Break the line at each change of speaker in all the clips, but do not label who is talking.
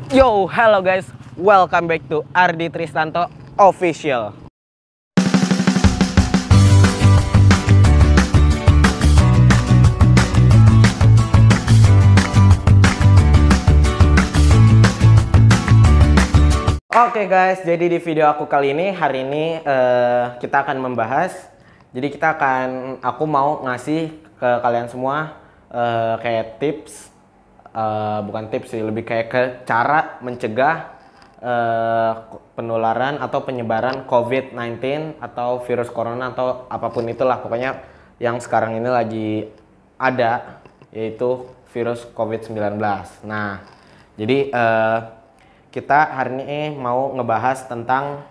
Yo, hello guys, welcome back to Ardi Tristanto Official. Oke guys, jadi di video aku kali ini, hari ini kita akan membahas. Jadi aku mau ngasih ke kalian semua kayak tips, bukan tips sih, lebih kayak ke cara mencegah penularan atau penyebaran COVID-19 atau virus corona atau apapun itulah, pokoknya yang sekarang ini lagi ada, yaitu virus COVID-19. Nah, jadi kita hari ini mau ngebahas tentang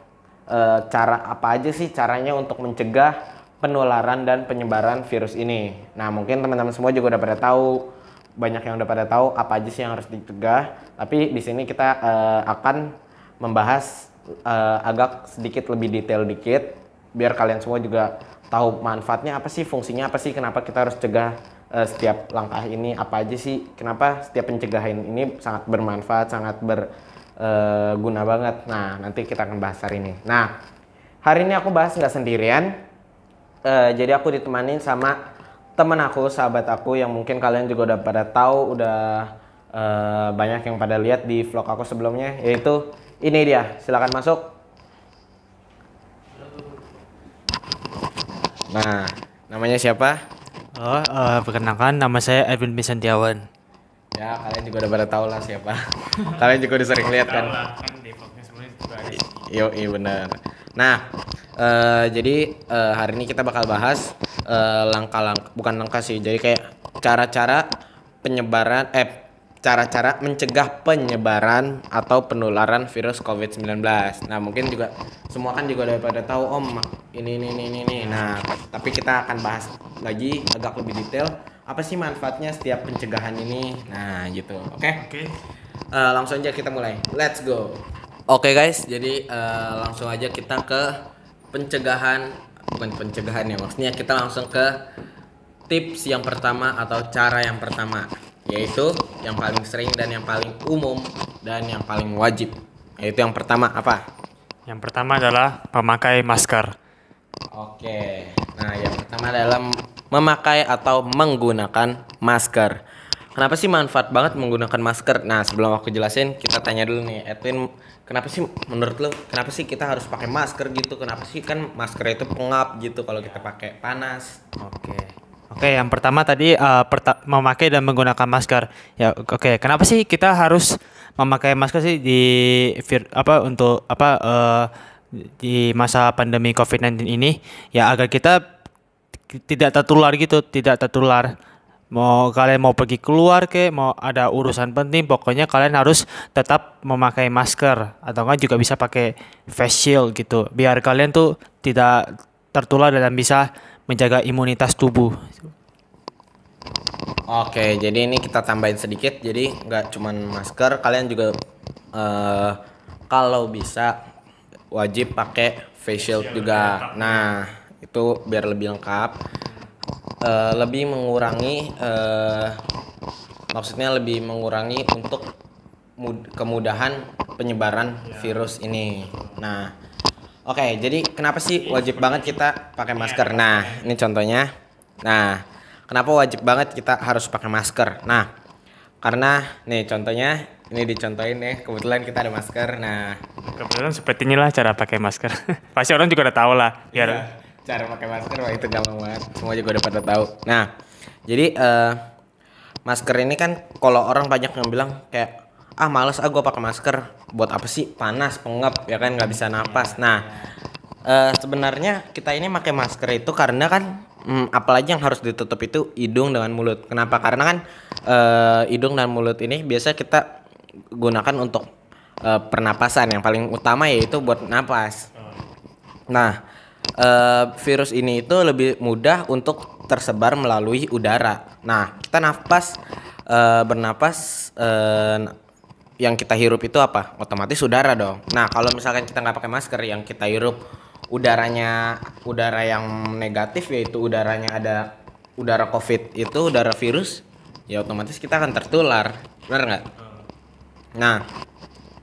cara apa aja sih caranya untuk mencegah penularan dan penyebaran virus ini. Nah, mungkin teman-teman semua juga udah pada tahu, banyak yang udah pada tahu apa aja sih yang harus dicegah. Tapi di sini kita akan membahas agak sedikit lebih detail dikit, biar kalian semua juga tahu manfaatnya apa sih, fungsinya apa sih, kenapa kita harus cegah setiap langkah ini apa aja sih, kenapa setiap pencegahan ini sangat bermanfaat, sangat guna banget. Nah, nanti kita akan bahas hari ini. Nah, hari ini aku bahas nggak sendirian. Jadi aku ditemani sama teman aku, sahabat aku yang mungkin kalian juga udah pada tahu, udah banyak yang pada lihat di vlog aku sebelumnya, yaitu ini dia. Silakan masuk. Nah, namanya siapa?
Perkenalkan, nama saya Edwin Bisantiawan.
Ya, kalian juga udah pada tahu lah siapa. Kalian juga udah sering lihat kan? Iya benar. Nah, jadi hari ini kita bakal bahas langkah-langkah, bukan langkah sih, jadi kayak cara-cara penyebaran, cara-cara mencegah penyebaran atau penularan virus COVID-19. Nah, mungkin juga semua kan juga udah pada tahu ini. Nah, tapi kita akan bahas lagi agak lebih detail. Apa sih manfaatnya setiap pencegahan ini? Nah, gitu. Oke. Langsung aja kita mulai. Let's go. Oke guys, jadi langsung aja kita ke pencegahan, bukan pencegahan ya, maksudnya kita langsung ke tips yang pertama atau cara yang pertama, yaitu yang paling sering dan yang paling umum dan yang paling wajib. Yaitu yang pertama apa?
Yang pertama adalah memakai masker.
Oke. Nah, yang pertama adalah memakai atau menggunakan masker. Kenapa sih manfaat banget menggunakan masker? Nah, sebelum aku jelasin, kita tanya dulu nih, Edwin, kenapa sih menurut lo, kenapa sih kita harus pakai masker gitu? Kenapa sih, kan masker itu pengap gitu kalau kita pakai panas?
Oke, yang pertama tadi memakai dan menggunakan masker. Ya, oke. Kenapa sih kita harus memakai masker sih di masa pandemi COVID-19 ini? Ya, agar kita tidak tertular. Mau kalian mau pergi keluar mau ada urusan penting, pokoknya kalian harus tetap memakai masker, atau enggak juga bisa pakai face shield gitu, biar kalian tuh tidak tertular dan bisa menjaga imunitas tubuh.
Oke, jadi ini kita tambahin sedikit, jadi nggak cuman masker, kalian juga kalau bisa wajib pakai face shield juga. Nah, itu biar lebih lengkap. Lebih mengurangi maksudnya lebih mengurangi untuk kemudahan penyebaran virus ini. Nah, oke, jadi kenapa sih wajib banget kita pakai masker? Nah, ini contohnya. Nah, kenapa wajib banget kita harus pakai masker? Nah, karena nih contohnya, ini dicontohin nih, kebetulan kita ada masker. Nah,
Kebetulan seperti inilah cara pakai masker. Pasti orang juga udah tahu lah. Biar
cara pakai masker, wah itu gampang banget, semua juga udah pada tahu. Nah, jadi masker ini kan kalau orang banyak yang bilang kayak males gue pakai masker, buat apa sih, panas, pengap ya kan, nggak bisa napas. Nah, sebenarnya kita ini pakai masker itu karena kan apalagi yang harus ditutup itu hidung dengan mulut. Kenapa? Karena kan hidung dan mulut ini biasa kita gunakan untuk pernapasan, yang paling utama yaitu buat napas. Nah, virus ini itu lebih mudah untuk tersebar melalui udara. Nah, kita bernapas, yang kita hirup itu apa? Otomatis udara dong. Nah, kalau misalkan kita nggak pakai masker, yang kita hirup udara yang negatif, yaitu udaranya ada udara COVID itu, udara virus, ya otomatis kita akan tertular, benar nggak? Nah,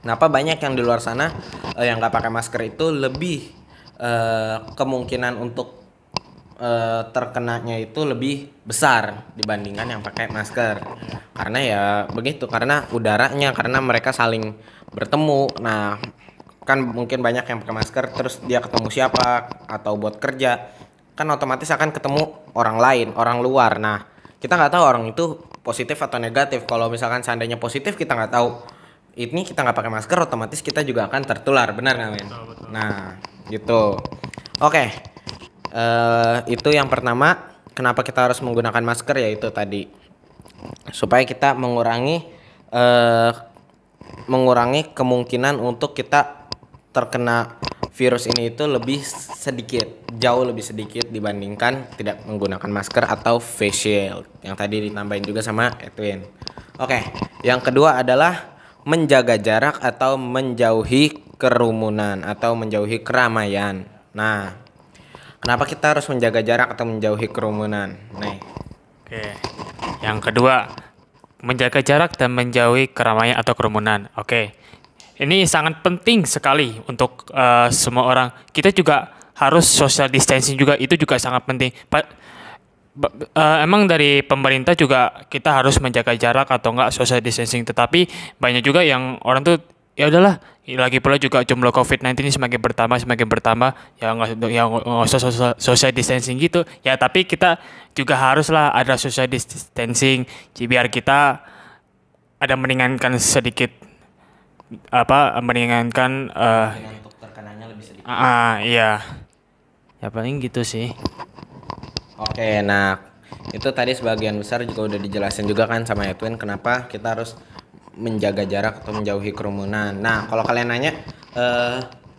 Kenapa banyak yang di luar sana yang nggak pakai masker itu lebih kemungkinan untuk terkenanya itu lebih besar dibandingkan yang pakai masker. Karena ya begitu, karena udaranya, karena mereka saling bertemu. Nah, kan mungkin banyak yang pakai masker terus dia ketemu siapa atau buat kerja, kan otomatis akan ketemu orang lain, orang luar. Nah, kita nggak tahu orang itu positif atau negatif. Kalau misalkan seandainya positif, kita nggak tahu. Ini kita nggak pakai masker, otomatis kita juga akan tertular, benar nggak, men?
Betul.
Nah, gitu. Oke. Itu yang pertama, kenapa kita harus menggunakan masker, yaitu tadi supaya kita mengurangi kemungkinan untuk kita terkena virus ini itu lebih sedikit, jauh lebih sedikit dibandingkan tidak menggunakan masker atau face shield yang tadi ditambahin juga sama Edwin. Oke, yang kedua adalah menjaga jarak atau menjauhi kerumunan atau menjauhi keramaian. Nah, kenapa kita harus menjaga jarak atau menjauhi kerumunan? Nih.
Oke. Yang kedua, menjaga jarak dan menjauhi keramaian atau kerumunan. Oke. Ini sangat penting sekali untuk semua orang. Kita juga harus social distancing juga, itu juga sangat penting. Emang dari pemerintah juga kita harus menjaga jarak atau enggak social distancing, tetapi banyak juga yang orang tuh ya udahlah, lagi pula juga jumlah COVID-19 ini semakin bertambah ya nggak usah social distancing gitu ya, tapi kita juga haruslah ada social distancing biar kita ada meringankan sedikit meringankan
Untuk terkenanya lebih sedikit.
iya ya paling gitu sih.
Oke, nah itu tadi sebagian besar juga udah dijelasin juga kan sama Edwin kenapa kita harus menjaga jarak atau menjauhi kerumunan. Nah, kalau kalian nanya,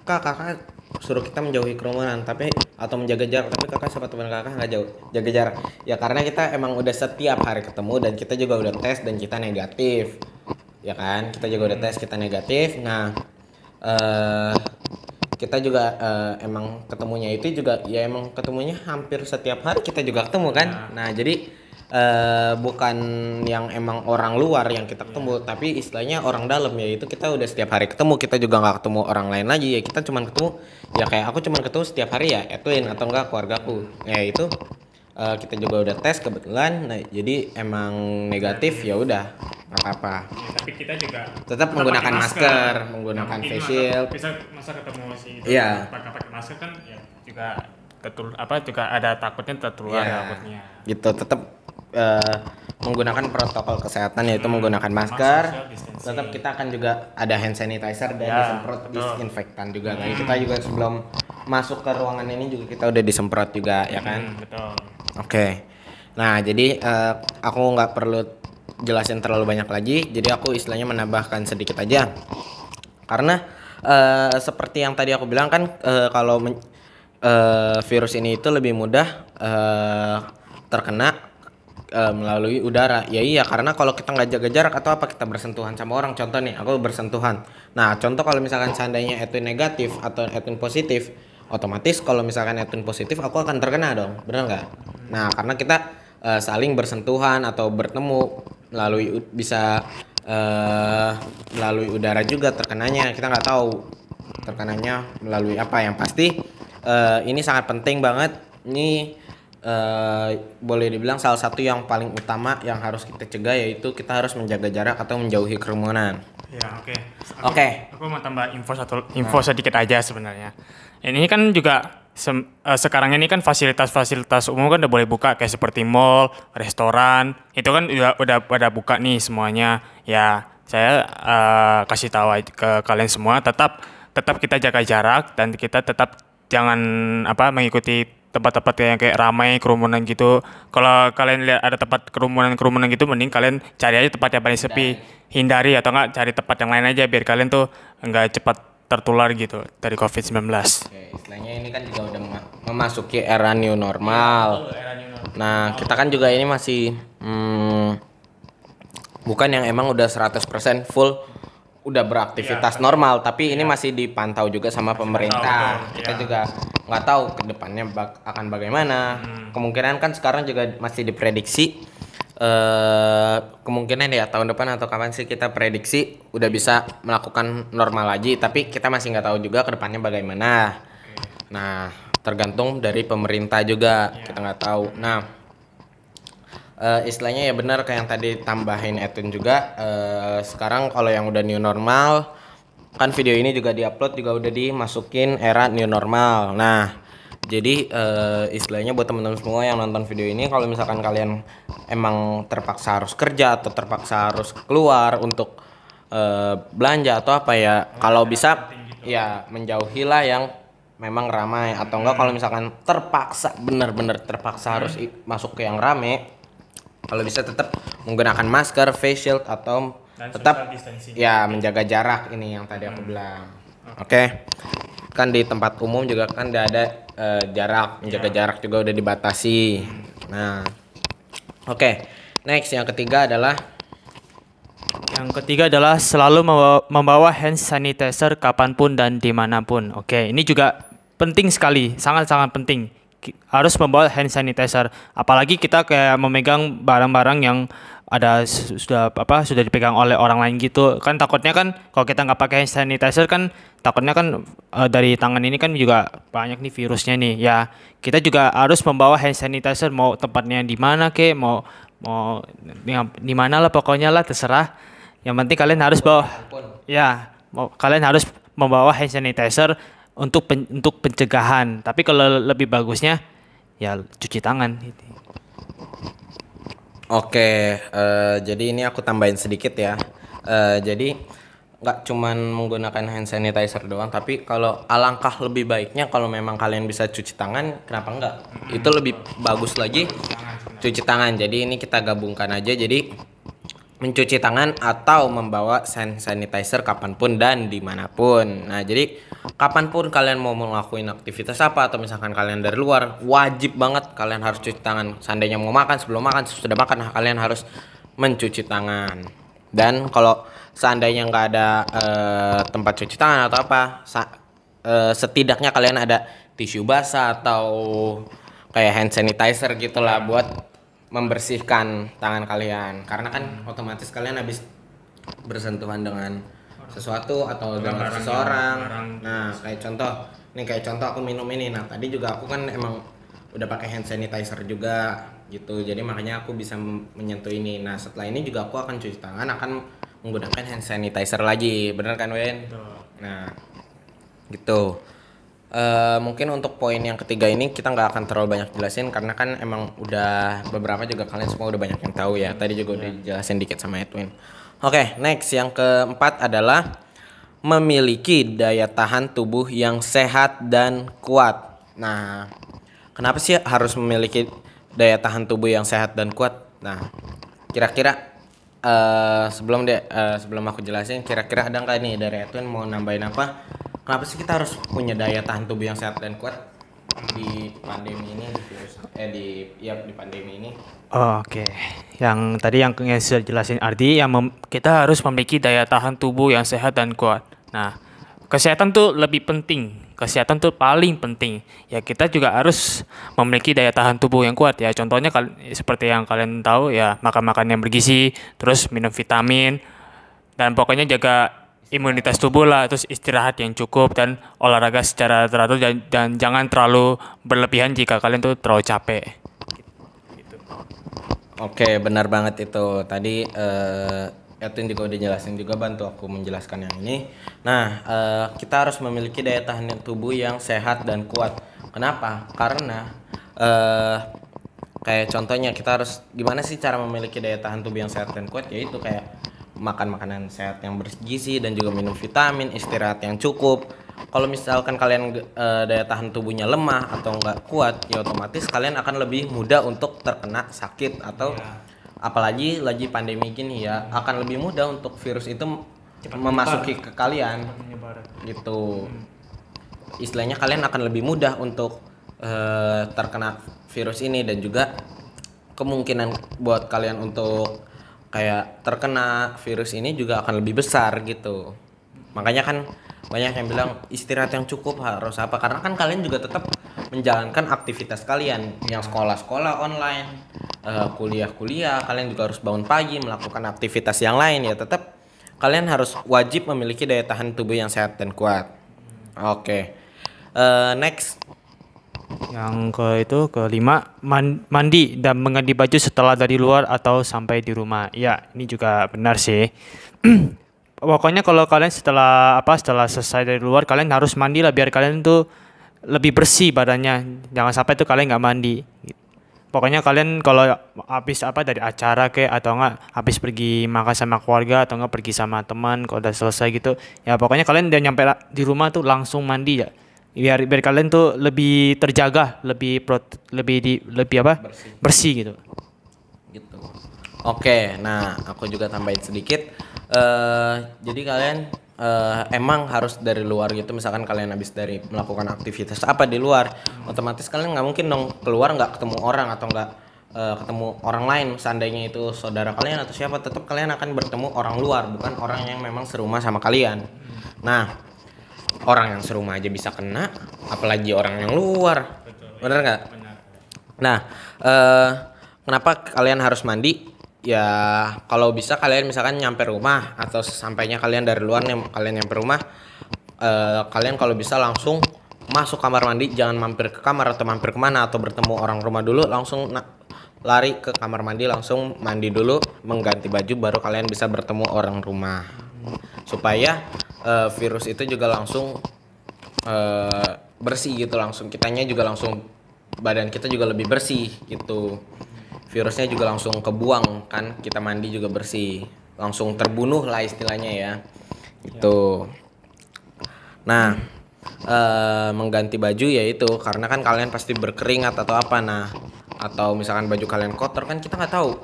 kakak suruh kita menjauhi kerumunan tapi atau menjaga jarak, tapi kakak sama teman kakak nggak jauh jaga jarak. Ya karena kita emang udah setiap hari ketemu dan kita juga udah tes dan kita negatif, ya kan? Kita juga udah tes kita negatif. Nah, kita juga emang ketemunya itu juga ya emang ketemunya hampir setiap hari kita juga ketemu kan. Nah, jadi bukan yang emang orang luar yang kita ketemu, tapi istilahnya orang dalam, yaitu kita udah setiap hari ketemu, kita juga nggak ketemu orang lain lagi, ya kita cuman ketemu ya kayak aku cuman ketemu setiap hari ya Edwin atau enggak keluargaku, ya itu kita juga udah tes kebetulan, nah jadi emang negatif, ya udah nggak apa-apa.
Ya, tapi kita juga
tetap menggunakan masker, menggunakan face shield.
Bisa masa ketemu sih itu
Iya.
pakai masker kan ya juga juga ada takutnya tertular takutnya.
Gitu, tetap menggunakan protokol kesehatan, yaitu menggunakan masker. Tetap kita akan juga ada hand sanitizer dan disemprot disinfektan juga. Nah, kita juga sebelum masuk ke ruangan ini juga kita udah disemprot juga, ya kan?
Betul.
Oke. Nah, jadi aku nggak perlu jelasin terlalu banyak lagi. Jadi aku istilahnya menambahkan sedikit aja. Karena seperti yang tadi aku bilang kan, kalau virus ini itu lebih mudah terkena melalui udara. Ya iya, karena kalau kita nggak jaga jarak atau apa, kita bersentuhan sama orang. Contoh nih, aku bersentuhan. Nah, contoh kalau misalkan seandainya Edwin negatif atau Edwin positif, otomatis kalau misalkan Edwin positif, aku akan terkena dong, benar nggak? Nah, karena kita saling bersentuhan atau bertemu bisa melalui udara juga terkenanya. Kita nggak tahu terkenanya melalui apa. Yang pasti ini sangat penting banget. Ini boleh dibilang salah satu yang paling utama yang harus kita cegah, yaitu kita harus menjaga jarak atau menjauhi kerumunan.
Ya, oke.
Oke.
Aku mau tambah info sedikit aja sebenarnya. Ini kan juga sekarang ini kan fasilitas umum kan udah boleh buka, kayak seperti mall, restoran, itu kan udah buka nih semuanya. Ya, saya kasih tahu ke kalian semua, tetap kita jaga jarak dan kita tetap jangan mengikuti tempat-tempat yang kayak ramai kerumunan gitu. Kalau kalian lihat ada tempat kerumunan gitu, mending kalian cari aja tempat yang paling sepi, hindari atau enggak cari tempat yang lain aja biar kalian tuh enggak cepat tertular gitu dari COVID-19.
Oke, istilahnya ini kan juga udah memasuki era new normal. Nah, kita kan juga ini masih bukan yang emang udah 100% full udah beraktivitas normal, tapi ini masih dipantau juga sama pemerintah. Kita juga nggak tahu ke depannya akan bagaimana. Kemungkinan kan sekarang juga masih diprediksi kemungkinan ya tahun depan atau kapan sih kita prediksi udah bisa melakukan normal lagi, tapi kita masih nggak tahu juga ke depannya bagaimana. Nah, tergantung dari pemerintah juga, kita nggak tahu. Nah, istilahnya ya benar kayak yang tadi tambahin Edwin juga, sekarang kalau yang udah new normal, kan video ini juga diupload juga udah dimasukin era new normal. Nah, jadi istilahnya buat teman-teman semua yang nonton video ini, kalau misalkan kalian emang terpaksa harus kerja atau terpaksa harus keluar untuk belanja atau apa ya, kalau bisa ya menjauhilah yang memang ramai, atau enggak kalau misalkan terpaksa bener-bener terpaksa harus masuk ke yang rame, kalau bisa tetap menggunakan masker, face shield, atau
Dan
tetap
social distancing.
ya menjaga jarak ini yang tadi aku bilang. Oke. Kan di tempat umum juga kan udah ada jarak, menjaga jarak juga udah dibatasi. Nah, oke. Next yang ketiga adalah
selalu membawa hand sanitizer kapanpun dan dimanapun. Oke, ini juga penting sekali, sangat-sangat penting. Harus membawa hand sanitizer. Apalagi kita kayak memegang barang-barang yang sudah dipegang oleh orang lain gitu. Kan takutnya kan kalau kita nggak pakai hand sanitizer kan takutnya kan dari tangan ini kan juga banyak nih virusnya nih. Ya, kita juga harus membawa hand sanitizer, mau tempatnya di mana mau di mana lah, pokoknya lah terserah. Yang penting kalian harus bawa, ya, kalian harus membawa hand sanitizer untuk pencegahan. Tapi kalau lebih bagusnya ya cuci tangan.
Oke, jadi ini aku tambahin sedikit ya. Jadi nggak cuman menggunakan hand sanitizer doang, tapi kalau alangkah lebih baiknya kalau memang kalian bisa cuci tangan, kenapa enggak? Itu lebih bagus lagi cuci tangan. Jadi ini kita gabungkan aja. Jadi mencuci tangan atau membawa hand sanitizer kapanpun dan dimanapun. Nah, jadi kapanpun kalian mau ngelakuin aktivitas apa, atau misalkan kalian dari luar, wajib banget kalian harus cuci tangan. Seandainya mau makan, sebelum makan, sesudah makan, kalian harus mencuci tangan. Dan kalau seandainya nggak ada tempat cuci tangan atau apa, setidaknya kalian ada tisu basah atau kayak hand sanitizer gitulah buat membersihkan tangan kalian, karena kan otomatis kalian habis bersentuhan dengan sesuatu atau dengan seseorang. Nah, kayak contoh aku minum ini. Nah, tadi juga aku kan emang udah pakai hand sanitizer juga gitu, jadi makanya aku bisa menyentuh ini. Nah, setelah ini juga aku akan cuci tangan, akan menggunakan hand sanitizer lagi, bener kan Wen? Nah, gitu. Mungkin untuk poin yang ketiga ini kita nggak akan terlalu banyak jelasin, karena kan emang udah beberapa juga kalian semua udah banyak yang tahu ya. Tadi juga udah dijelasin dikit sama Edwin. Oke, next yang keempat adalah memiliki daya tahan tubuh yang sehat dan kuat. Nah, kenapa sih harus memiliki daya tahan tubuh yang sehat dan kuat? Nah, kira-kira sebelum aku jelasin, kira-kira ada nggak nih dari Edwin mau nambahin apa? Kenapa sih kita harus punya daya tahan tubuh yang sehat dan kuat di pandemi ini, di pandemi ini?
Oke, yang tadi yang sudah jelasin Ardi, kita harus memiliki daya tahan tubuh yang sehat dan kuat. Nah, kesehatan tuh lebih penting, kesehatan tuh paling penting. Ya kita juga harus memiliki daya tahan tubuh yang kuat ya. Contohnya seperti yang kalian tahu ya, makan yang bergizi, terus minum vitamin, dan pokoknya jaga imunitas tubuh lah, terus istirahat yang cukup dan olahraga secara teratur, dan jangan terlalu berlebihan jika kalian tuh terlalu capek.
Oke, benar banget itu. Tadi Edwin juga udah jelasin juga, bantu aku menjelaskan yang ini. Nah, kita harus memiliki daya tahan tubuh yang sehat dan kuat. Kenapa? Karena kayak contohnya kita harus gimana sih cara memiliki daya tahan tubuh yang sehat dan kuat, yaitu kayak makan makanan sehat yang bergizi dan juga minum vitamin, istirahat yang cukup. Kalau misalkan kalian daya tahan tubuhnya lemah atau nggak kuat, ya otomatis kalian akan lebih mudah untuk terkena sakit, atau apalagi lagi pandemi gini ya, akan lebih mudah untuk virus itu memasuki ke kalian gitu. Istilahnya kalian akan lebih mudah untuk terkena virus ini, dan juga kemungkinan buat kalian untuk kayak terkena virus ini juga akan lebih besar gitu. Makanya kan banyak yang bilang istirahat yang cukup harus apa, karena kan kalian juga tetap menjalankan aktivitas kalian yang sekolah-sekolah online, kuliah-kuliah, kalian juga harus bangun pagi melakukan aktivitas yang lain ya tetap kalian harus wajib memiliki daya tahan tubuh yang sehat dan kuat. Oke. Next.
Yang kelima, mandi dan mengganti baju setelah dari luar atau sampai di rumah. Ya, ini juga benar sih. Pokoknya kalau kalian setelah selesai dari luar, kalian harus mandi lah biar kalian tuh lebih bersih badannya. Jangan sampai tuh kalian nggak mandi. Pokoknya kalian kalau habis dari acara atau enggak habis pergi makan sama keluarga atau enggak pergi sama teman kalau udah selesai gitu, ya pokoknya kalian udah nyampe di rumah tuh langsung mandi ya. Biar kalian tuh lebih terjaga, lebih bersih gitu.
Gitu. Oke, nah aku juga tambahin sedikit. Jadi kalian emang harus dari luar gitu, misalkan kalian habis dari melakukan aktivitas apa di luar, otomatis kalian nggak mungkin dong keluar nggak ketemu orang atau nggak ketemu orang lain. Seandainya itu saudara kalian atau siapa, tetap kalian akan bertemu orang luar, bukan orang yang memang serumah sama kalian. Nah, orang yang serumah aja bisa kena, apalagi orang yang luar. Bener nggak? Nah, kenapa kalian harus mandi? Ya kalau bisa kalian misalkan nyampe rumah atau sampainya kalian dari luar nih, kalian nyampe rumah, kalian kalau bisa langsung masuk kamar mandi, jangan mampir ke kamar atau mampir kemana atau bertemu orang rumah dulu, langsung lari ke kamar mandi, langsung mandi dulu, mengganti baju, baru kalian bisa bertemu orang rumah, supaya virus itu juga langsung bersih gitu, langsung kitanya juga langsung badan kita juga lebih bersih gitu. Virusnya juga langsung kebuang kan, kita mandi juga bersih, langsung terbunuh lah istilahnya ya itu. Nah, mengganti baju ya itu karena kan kalian pasti berkeringat atau apa, nah atau misalkan baju kalian kotor kan kita nggak tahu,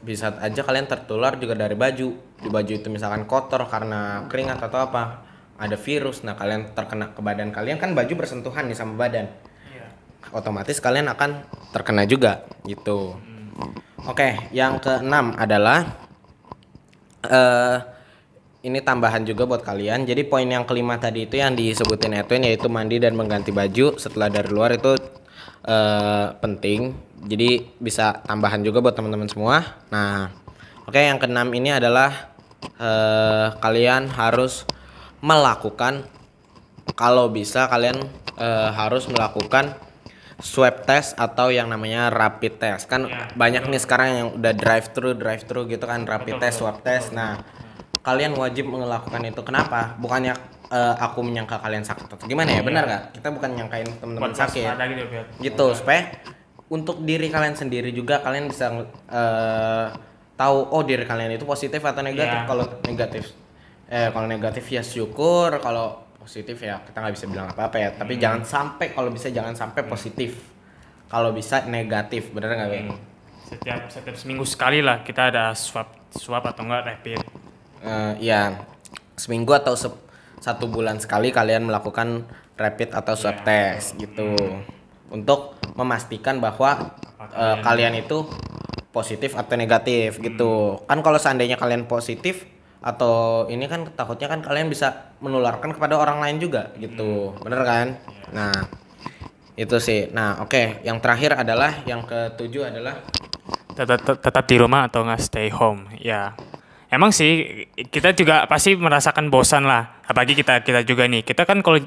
bisa aja kalian tertular juga dari baju. Di baju itu misalkan kotor karena keringat atau apa, ada virus, nah kalian terkena ke badan kalian kan, baju bersentuhan nih sama badan, otomatis kalian akan terkena juga gitu. Oke, yang keenam adalah ini tambahan juga buat kalian. Jadi poin yang kelima tadi itu yang disebutin Edwin, yaitu mandi dan mengganti baju setelah dari luar itu penting. Jadi bisa tambahan juga buat teman-teman semua. Nah, oke, yang keenam ini adalah kalian harus melakukan, kalau bisa kalian harus melakukan swab test atau yang namanya rapid test. Kan banyak nih sekarang yang udah drive thru gitu kan, rapid test, swab test. Nah, kalian wajib melakukan itu. Kenapa? Bukannya aku menyangka kalian sakit atau gimana ya, benar nggak? Kita bukan nyangkain teman-teman sakit gitu, supaya untuk diri kalian sendiri juga kalian bisa tahu oh diri kalian itu positif atau negatif. Kalau negatif ya syukur, kalau positif ya kita nggak bisa bilang apa-apa ya, tapi jangan sampai, kalau bisa jangan sampai positif, kalau bisa negatif, bener nggak Bang?
Setiap seminggu sekali lah kita ada swab atau enggak rapid.
Ya seminggu atau 1 bulan sekali kalian melakukan rapid atau swab test gitu, untuk memastikan bahwa kalian itu positif atau negatif gitu. Kan kalau seandainya kalian positif atau ini kan takutnya kan kalian bisa menularkan kepada orang lain juga gitu, bener kan? Nah itu sih. Nah oke, yang terakhir adalah yang ketujuh adalah
tetap di rumah atau nggak stay home. Ya emang sih kita juga pasti merasakan bosan lah, apalagi kita juga nih, kita kan kalau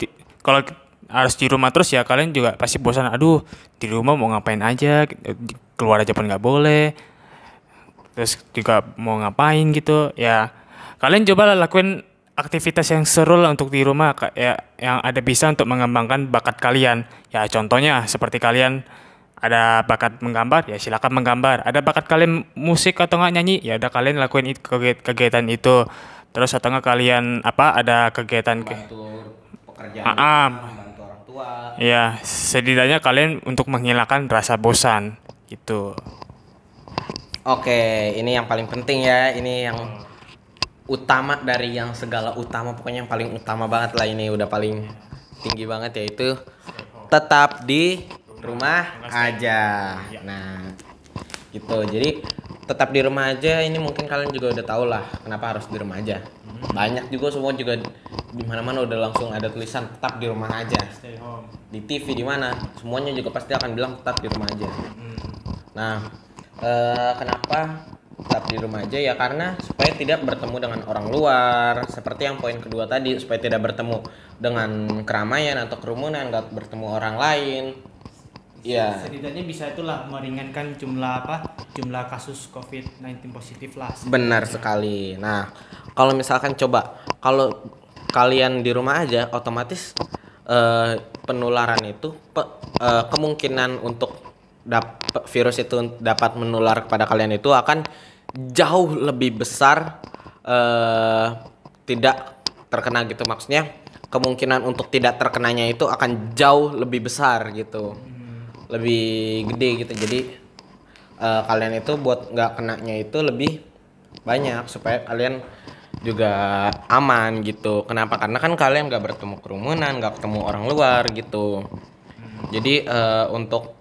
harus di rumah terus ya kalian juga pasti bosan. Aduh, di rumah mau ngapain aja, keluar aja pun nggak boleh, terus juga mau ngapain gitu ya. Kalian coba lakuin aktivitas yang seru lah untuk di rumah, ya, yang ada bisa untuk mengembangkan bakat kalian. Ya contohnya seperti kalian ada bakat menggambar, ya silakan menggambar. Ada bakat kalian musik atau nggak nyanyi, ya ada kalian lakuin kegiatan itu. Terus atau nggak kalian ada kegiatan
bantu pekerjaan, bantu orang tua.
Ya setidaknya kalian untuk menghilangkan rasa bosan gitu.
Oke, ini yang paling penting ya, ini yang utama dari yang segala utama, pokoknya yang paling utama banget lah, ini udah paling tinggi banget, yaitu tetap di rumah aja. Nah gitu, jadi tetap di rumah aja ini mungkin kalian juga udah tahu lah kenapa harus di rumah aja. Banyak juga semua juga di mana-mana udah langsung ada tulisan tetap di rumah aja.
Stay home.
Di TV di mana semuanya juga pasti akan bilang tetap di rumah aja. Nah, kenapa tetap di rumah aja ya karena supaya tidak bertemu dengan orang luar seperti yang poin kedua tadi, supaya tidak bertemu dengan keramaian atau kerumunan, nggak bertemu orang lain ya.
Setidaknya bisa itulah meringankan jumlah kasus COVID-19 positif lah.
Benar sekali. Nah, kalau misalkan coba kalau kalian di rumah aja otomatis penularan itu kemungkinan untuk virus itu dapat menular kepada kalian itu akan jauh lebih besar, tidak terkena gitu, maksudnya kemungkinan untuk tidak terkenanya itu akan jauh lebih besar gitu, lebih gede gitu. Jadi kalian itu buat nggak kenanya itu lebih banyak supaya kalian juga aman gitu. Kenapa? Karena kan kalian nggak bertemu kerumunan, nggak ketemu orang luar gitu. Jadi untuk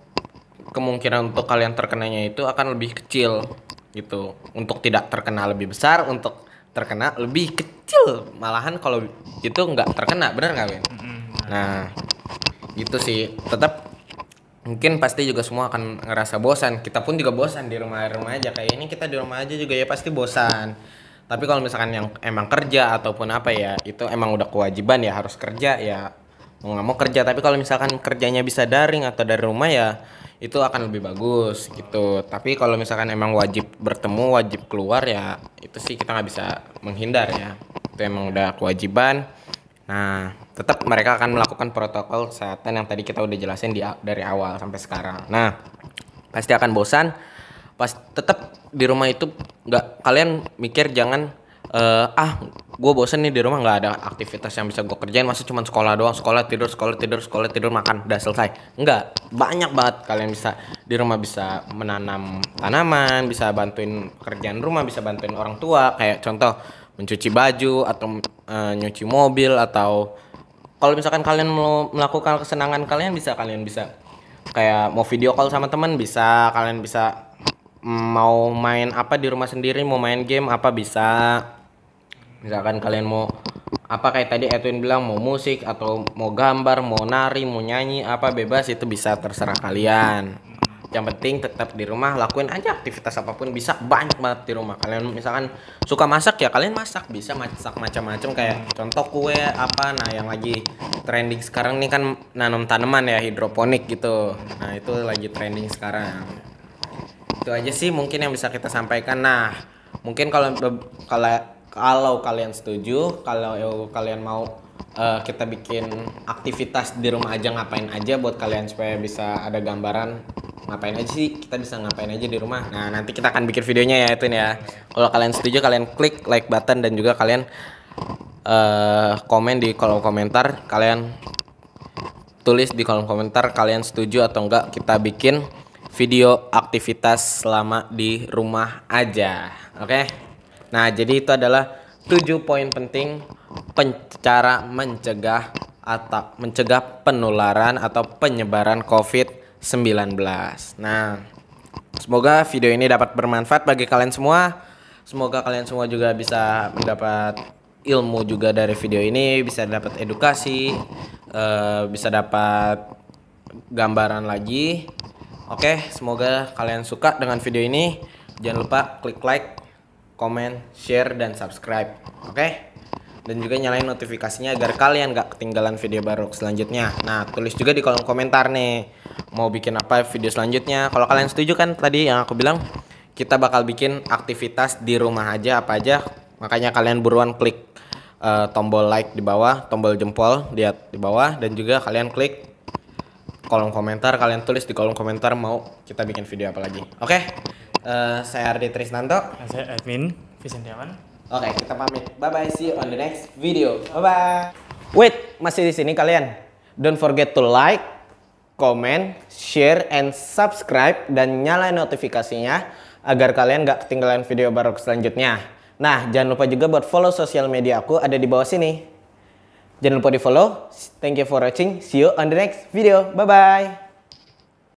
kemungkinan untuk kalian terkenanya itu akan lebih kecil gitu. Untuk tidak terkena lebih besar, untuk terkena lebih kecil. Malahan kalau itu nggak terkena, bener nggak Ben? Nah gitu sih. Tetap mungkin pasti juga semua akan ngerasa bosan. Kita pun juga bosan di rumah aja. Kayak ini kita di rumah aja juga ya pasti bosan. Tapi kalau misalkan yang emang kerja ataupun apa ya, itu emang udah kewajiban ya harus kerja ya, mau nggak mau kerja. Tapi kalau misalkan kerjanya bisa daring atau dari rumah ya itu akan lebih bagus gitu. Tapi kalau misalkan emang wajib bertemu, wajib keluar ya itu sih kita nggak bisa menghindar ya, itu emang udah kewajiban. Nah tetap mereka akan melakukan protokol kesehatan yang tadi kita udah jelasin dari awal sampai sekarang. Nah pasti akan bosan, pas tetap di rumah itu nggak, kalian mikir jangan gue bosen nih di rumah nggak ada aktivitas yang bisa gue kerjain, masa cuma sekolah doang, sekolah tidur sekolah tidur sekolah tidur makan udah selesai. Enggak, banyak banget kalian bisa di rumah, bisa menanam tanaman, bisa bantuin pekerjaan rumah, bisa bantuin orang tua kayak contoh mencuci baju atau nyuci mobil, atau kalau misalkan kalian mau melakukan kesenangan kalian bisa kayak mau video call sama teman bisa, kalian bisa mau main apa di rumah sendiri, mau main game apa bisa. Misalkan kalian mau apa kayak tadi Edwin bilang, mau musik atau mau gambar, mau nari, mau nyanyi, apa bebas, itu bisa, terserah kalian. Yang penting tetap di rumah, lakuin aja aktivitas apapun, bisa banyak banget di rumah. Kalian misalkan suka masak ya kalian masak, bisa masak macam-macam kayak contoh kue apa. Nah yang lagi trending sekarang nih kan nanam tanaman ya, hidroponik gitu. Nah itu lagi trending sekarang. Itu aja sih mungkin yang bisa kita sampaikan. Nah mungkin kalau kalian setuju, kalau kalian mau kita bikin aktivitas di rumah aja, ngapain aja buat kalian supaya bisa ada gambaran ngapain aja sih, kita bisa ngapain aja di rumah. Nah nanti kita akan bikin videonya ya itu nih ya. Kalau kalian setuju kalian klik like button dan juga kalian komen di kolom komentar, kalian tulis di kolom komentar kalian setuju atau enggak kita bikin video aktivitas selama di rumah aja. Oke? Nah, jadi itu adalah 7 poin penting cara mencegah penularan atau penyebaran COVID-19. Nah, semoga video ini dapat bermanfaat bagi kalian semua. Semoga kalian semua juga bisa mendapat ilmu juga dari video ini, bisa dapat edukasi, bisa dapat gambaran lagi. Oke, semoga kalian suka dengan video ini. Jangan lupa klik like, komen, share, dan subscribe. Oke? Dan juga nyalain notifikasinya agar kalian gak ketinggalan video baru selanjutnya. Nah, tulis juga di kolom komentar nih, mau bikin apa video selanjutnya. Kalau kalian setuju kan tadi yang aku bilang, kita bakal bikin aktivitas di rumah aja, apa aja. Makanya kalian buruan klik tombol like di bawah, tombol jempol lihat di bawah, dan juga kalian klik kolom komentar, kalian tulis di kolom komentar mau kita bikin video apa lagi. Oke? Saya Ardi Trisnanto.
Saya Edwin Visentiawan.
Oke, kita pamit. Bye bye, see you on the next video. Bye bye. Wait, masih di sini kalian? Don't forget to like, comment, share, and subscribe, dan nyalain notifikasinya agar kalian gak ketinggalan video baru selanjutnya. Nah, jangan lupa juga buat follow sosial media aku ada di bawah sini. Jangan lupa di follow. Thank you for watching. See you on the next video. Bye bye.